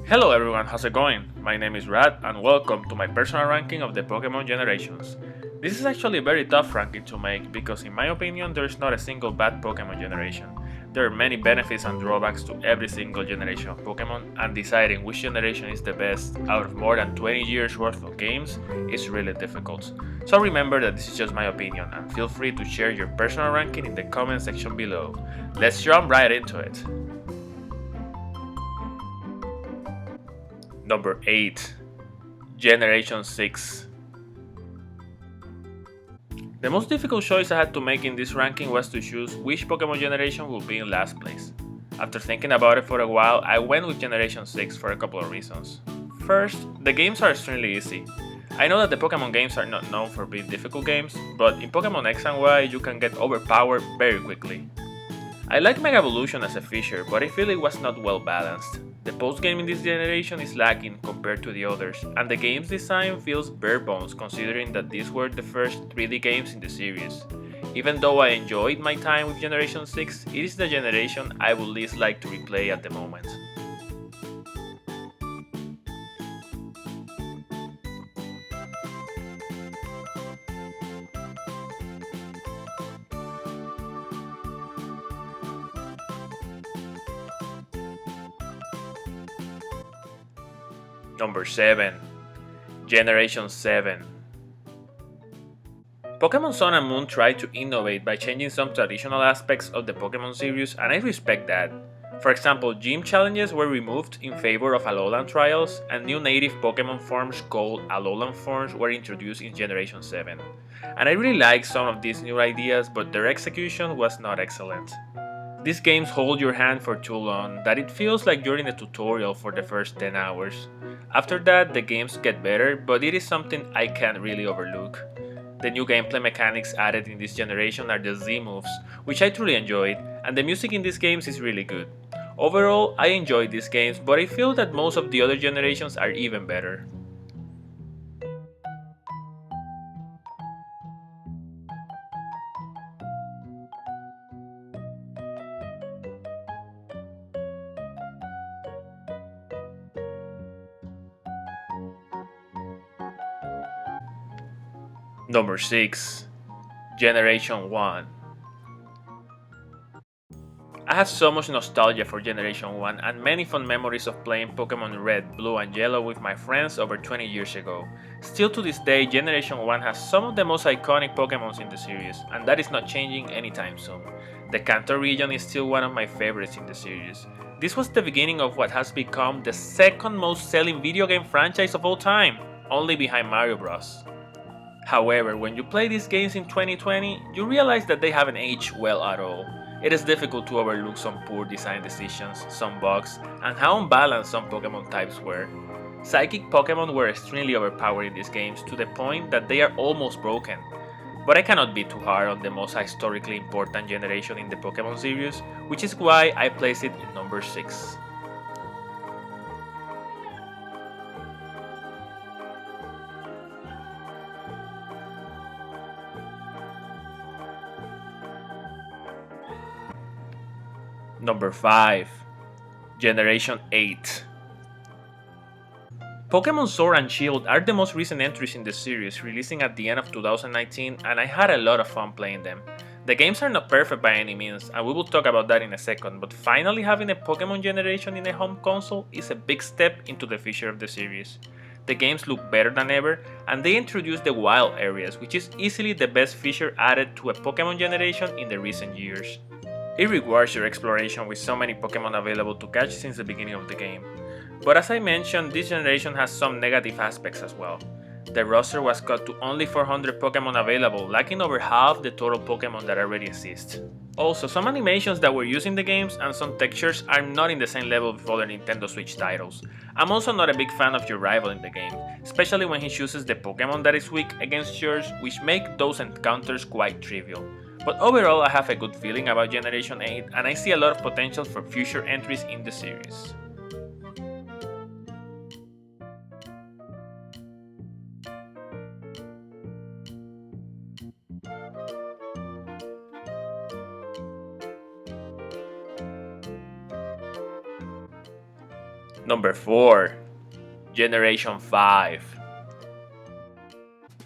Hello everyone, how's it going? My name is Rad and welcome to my personal ranking of the Pokemon generations. This is actually a very tough ranking to make because in my opinion there's not a single bad Pokemon generation. There are many benefits and drawbacks to every single generation of Pokemon, and deciding which generation is the best out of more than 20 years worth of games is really difficult. So remember that this is just my opinion and feel free to share your personal ranking in the comment section below. Let's jump right into it. Number 8. Generation 6. The most difficult choice I had to make in this ranking was to choose which Pokemon generation would be in last place. After thinking about it for a while, I went with Generation 6 for a couple of reasons. First, the games are extremely easy. I know that the Pokemon games are not known for being difficult games, but in Pokemon X and Y you can get overpowered very quickly. I like Mega Evolution as a feature, but I feel it was not well balanced. The post-game in this generation is lacking compared to the others, and the game's design feels bare bones considering that these were the first 3D games in the series. Even though I enjoyed my time with Generation 6, it is the generation I would least like to replay at the moment. Number 7. Generation 7. Pokemon Sun and Moon tried to innovate by changing some traditional aspects of the Pokemon series, and I respect that. For example, gym challenges were removed in favor of Alolan trials, and new native Pokemon forms called Alolan forms were introduced in Generation 7. And I really like some of these new ideas, but their execution was not excellent. These games hold your hand for too long that it feels like you're in a tutorial for the first 10 hours. After that, the games get better, but it is something I can't really overlook. The new gameplay mechanics added in this generation are the Z moves, which I truly enjoyed, and the music in these games is really good. Overall, I enjoyed these games, but I feel that most of the other generations are even better. Number 6. Generation 1. I have so much nostalgia for Generation 1 and many fun memories of playing Pokemon Red, Blue, and Yellow with my friends over 20 years ago. Still to this day, Generation 1 has some of the most iconic Pokemons in the series, and that is not changing anytime soon. The Kanto region is still one of my favorites in the series. This was the beginning of what has become the second most selling video game franchise of all time, only behind Mario Bros. However, when you play these games in 2020, you realize that they haven't aged well at all. It is difficult to overlook some poor design decisions, some bugs, and how unbalanced some Pokemon types were. Psychic Pokemon were extremely overpowered in these games to the point that they are almost broken. But I cannot be too hard on the most historically important generation in the Pokemon series, which is why I place it in number 6. Number 5. Generation 8. Pokemon Sword and Shield are the most recent entries in the series, releasing at the end of 2019, and I had a lot of fun playing them. The games are not perfect by any means, and we will talk about that in a second, but finally having a Pokemon generation in a home console is a big step into the future of the series. The games look better than ever, and they introduce the wild areas, which is easily the best feature added to a Pokemon generation in the recent years. It rewards your exploration with so many Pokemon available to catch since the beginning of the game. But as I mentioned, this generation has some negative aspects as well. The roster was cut to only 400 Pokemon available, lacking over half the total Pokemon that already exist. Also, some animations that were used in the games and some textures are not in the same level with other Nintendo Switch titles. I'm also not a big fan of your rival in the game, especially when he chooses the Pokemon that is weak against yours, which make those encounters quite trivial. But overall, I have a good feeling about Generation 8 and I see a lot of potential for future entries in the series. Number 4. Generation 5.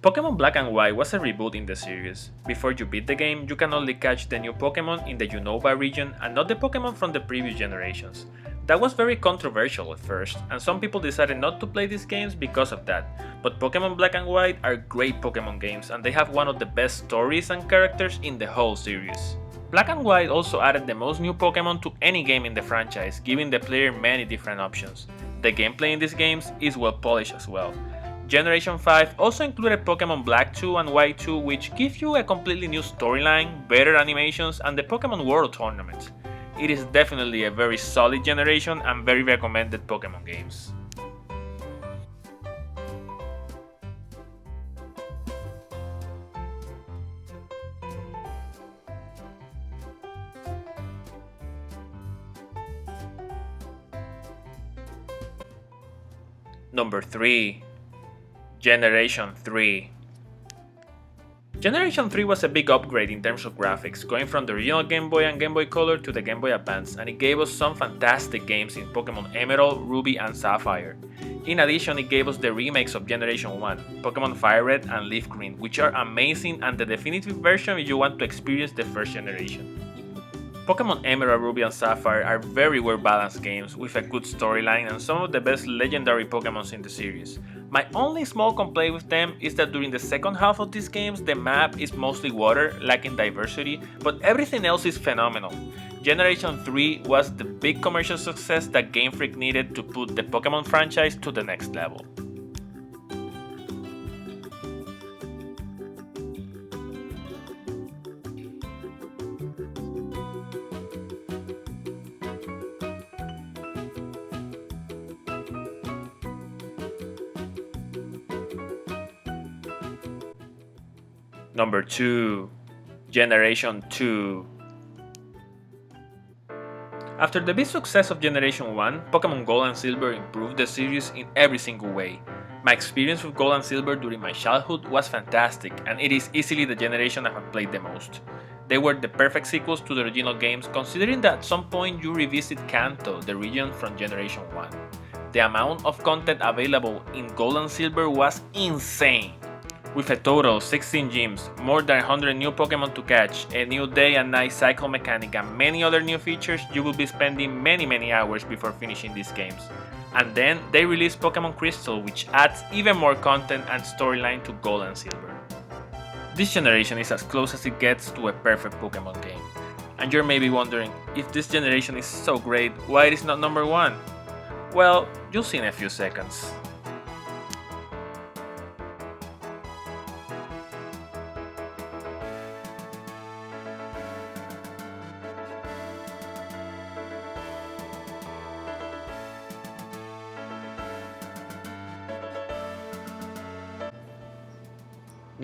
Pokemon Black and White was a reboot in the series. Before you beat the game, you can only catch the new Pokemon in the Unova region and not the Pokemon from the previous generations. That was very controversial at first, and some people decided not to play these games because of that, but Pokemon Black and White are great Pokemon games and they have one of the best stories and characters in the whole series. Black and White also added the most new Pokemon to any game in the franchise, giving the player many different options. The gameplay in these games is well polished as well. Generation 5 also included Pokemon Black 2 and White 2, which give you a completely new storyline, better animations, and the Pokemon World Tournament. It is definitely a very solid generation and very recommended Pokemon games. Number 3. Generation 3. Generation 3 was a big upgrade in terms of graphics, going from the original Game Boy and Game Boy Color to the Game Boy Advance, and it gave us some fantastic games in Pokemon Emerald, Ruby, and Sapphire. In addition, it gave us the remakes of Generation 1, Pokemon Fire Red and Leaf Green, which are amazing and the definitive version if you want to experience the first generation. Pokemon Emerald, Ruby, and Sapphire are very well balanced games with a good storyline and some of the best legendary Pokemons in the series. My only small complaint with them is that during the second half of these games, the map is mostly water, lacking diversity, but everything else is phenomenal. Generation 3 was the big commercial success that Game Freak needed to put the Pokemon franchise to the next level. Number 2. Generation 2. After the big success of Generation 1, Pokemon Gold and Silver improved the series in every single way. My experience with Gold and Silver during my childhood was fantastic, and it is easily the generation I have played the most. They were the perfect sequels to the original games, considering that at some point you revisit Kanto, the region from Generation 1. The amount of content available in Gold and Silver was insane. With a total of 16 gyms, more than 100 new Pokemon to catch, a new day and night cycle mechanic, and many other new features, you will be spending many hours before finishing these games. And then they released Pokemon Crystal, which adds even more content and storyline to Gold and Silver. This generation is as close as it gets to a perfect Pokemon game. And you're maybe wondering, if this generation is so great, why it is not number 1? Well, you'll see in a few seconds.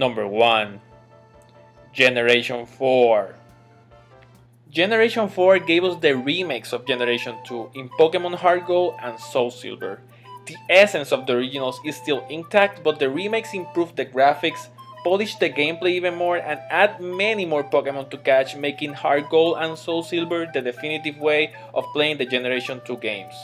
Number 1. Generation 4. Generation 4 gave us the remakes of Generation 2 in Pokemon Heart Gold and Soul Silver. The essence of the originals is still intact, but the remakes improved the graphics, polished the gameplay even more, and add many more Pokemon to catch, making Heart Gold and Soul Silver the definitive way of playing the Generation 2 games.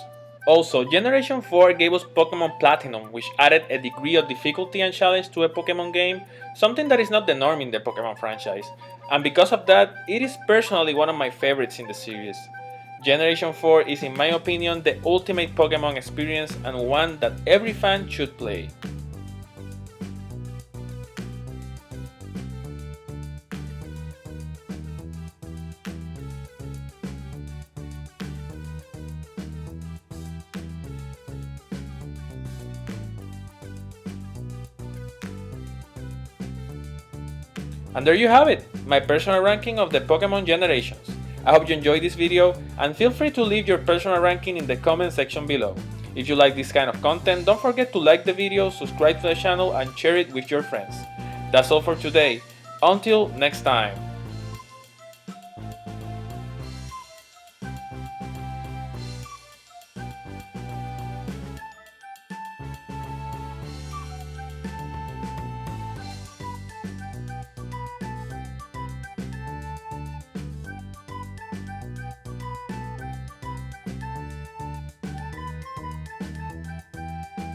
Also, Generation 4 gave us Pokemon Platinum, which added a degree of difficulty and challenge to a Pokemon game, something that is not the norm in the Pokemon franchise. And because of that, it is personally one of my favorites in the series. Generation 4 is in my opinion the ultimate Pokemon experience and one that every fan should play. And there you have it, my personal ranking of the Pokemon generations. I hope you enjoyed this video and feel free to leave your personal ranking in the comment section below. If you like this kind of content, don't forget to like the video, subscribe to the channel and share it with your friends. That's all for today. Until next time.